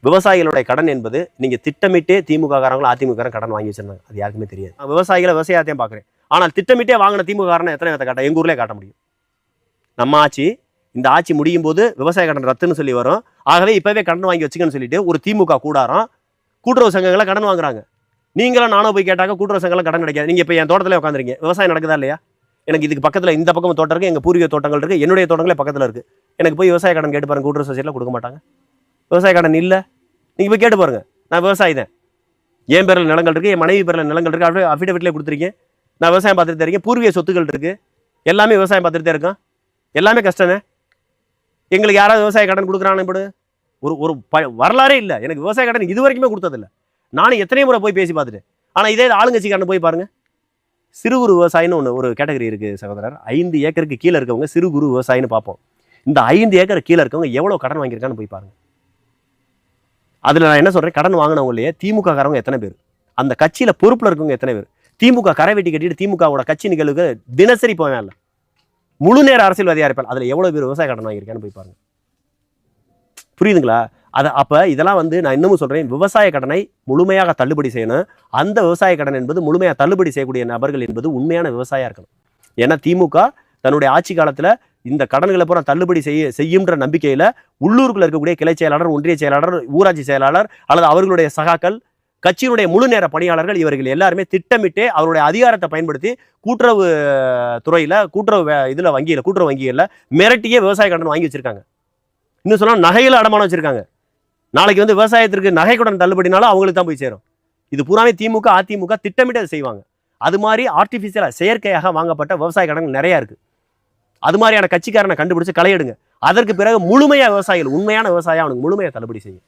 விவசாயிகளுடைய கடன் என்பது நீங்க திட்டமிட்டே திமுக காரங்களும் அதிமுக கடன் வாங்கி வச்சிருந்தாங்க. அது யாருக்குமே தெரியாது. விவசாயிகளை விவசாயத்தையும் பார்க்குறேன். ஆனால் திட்டமிட்டே வாங்கின திமுக காரனை எத்தனை பேர்த்த காட்ட எங்க ஊர்லேயே காட்ட முடியும்? நம்ம ஆட்சி, இந்த ஆட்சி முடியும் போது விவசாய கடன் ரத்துன்னு சொல்லி வரும். ஆகவே இப்பவே கடன் வாங்கி வச்சுக்கன்னு சொல்லிட்டு ஒரு திமுக கூடாரம் கூட்டுறவு சங்கங்களை கடன் வாங்குறாங்க. நீங்களும் நானும் போய் கேட்டாக்க கூட்டுறவு சங்கங்கள் கடன் கிடைக்காது. நீங்க இப்போ என் தோட்டத்தில் உட்காந்துருங்க, விவசாயம் நடக்குதா இல்லையா? எனக்கு இதுக்கு பக்கத்தில் இந்த பக்கம் தோட்டம் இருக்குது, எங்கள் பூர்வீக தோட்டங்கள் இருக்குது, என்னுடைய தோட்டங்களே பக்கத்தில் இருக்குது. எனக்கு போய் விவசாய கடன் கேட்டு பாருங்க, கூட்டுறவு சொசைட்டியில் கொடுக்க மாட்டாங்க. விவசாய கடன் இல்லை, நீங்கள் போய் கேட்டு பாருங்க. நான் விவசாயி தான், என் பேரில் நிலங்கள் இருக்குது, என் மனைவி பேரில் நிலங்கள் இருக்குது, அஃபிடவிட்லேயே கொடுத்துருக்கேன். நான் விவசாயம் பார்த்துட்டு இருக்கேன், பூர்வீக சொத்துக்கள் இருக்குது, எல்லாமே விவசாயம் பார்த்துட்டு இருக்கேன். எல்லாமே கஷ்டமே. எங்களுக்கு யாராவது விவசாய கடன் கொடுக்குறான்னு இப்படி ஒரு வரலாறே இல்லை. எனக்கு விவசாய கடன் இது வரைக்குமே கொடுத்ததில்லை. நானும் எத்தனை முறை போய் பேசி பார்த்துட்டு. ஆனால் இதே ஆளுங்கட்சிக்காரன் போய் பாருங்க, சிறு குறு விவசாயின்னு ஒரு கேட்டகரி இருக்குது சகோதரர். 5 ஏக்கருக்கு கீழே இருக்கவங்க சிறு குறு விவசாயின்னு பார்ப்போம். இந்த 5 ஏக்கர் கீழே இருக்கவங்க எவ்வளோ கடன் வாங்கியிருக்கான்னு போய் பாருங்க. அதில் நான் என்ன சொல்கிறேன், கடன் வாங்கினவங்களையே திமுக காரவங்க எத்தனை பேர், அந்த கட்சியில் பொறுப்பில் இருக்கவங்க எத்தனை பேர், திமுக கரை வெட்டி கட்டிட்டு திமுகவோட கட்சி நிகழ்வுக்கு தினசரி போவேன் இல்லை, முழு நேர அரசியல்வாதியாக இருப்பார். அதில் எவ்வளோ பேர் விவசாய கடன் வாங்கியிருக்கான்னு போய் பாருங்க. புரியுதுங்களா? அப்போ இதெல்லாம் நான் இன்னமும் சொல்கிறேன், விவசாய கடனை முழுமையாக தள்ளுபடி செய்யணும். அந்த விவசாய கடன் என்பது முழுமையாக தள்ளுபடி செய்யக்கூடிய நபர்கள் என்பது உண்மையான விவசாயியாக இருக்கணும். ஏன்னா திமுக தன்னுடைய ஆட்சி காலத்தில் இந்த கடன்களை பூரா தள்ளுபடி செய்யும்ன்ற நம்பிக்கையில் உள்ளூருக்குள்ள இருக்கக்கூடிய கிளை செயலாளர், ஒன்றிய செயலாளர், ஊராட்சி செயலாளர் அல்லது அவர்களுடைய சகாக்கள், கட்சியினுடைய முழு நேர பணியாளர்கள், இவர்கள் எல்லாருமே திட்டமிட்டே அவருடைய அதிகாரத்தை பயன்படுத்தி கூட்டுறவு துறையில், கூட்டுறவு வங்கிகளில் மிரட்டியே விவசாய கடன் வாங்கி வச்சிருக்காங்க. இன்னும் சொன்னால் நகையில் அடமானம் வச்சிருக்காங்க. நாளைக்கு விவசாயத்திற்கு நகை கடன் தள்ளுபடினாலும் அவங்களுக்கு தான் போய் சேரும். இது பூராமே திமுக அதிமுக திட்டமிட்டு அதை செய்வாங்க. அது மாதிரி ஆர்டிஃபிஷியலாக செயற்கையாக வாங்கப்பட்ட விவசாய கடன் நிறையா இருக்குது. அது மாதிரியான கட்சிக்காரனை கண்டுபிடிச்சு களையெடுங்க. அதற்கு பிறகு முழுமையாக விவசாயிகள், உண்மையான விவசாயம் அவனுக்கு முழுமையாக தள்ளுபடி செய்யும்.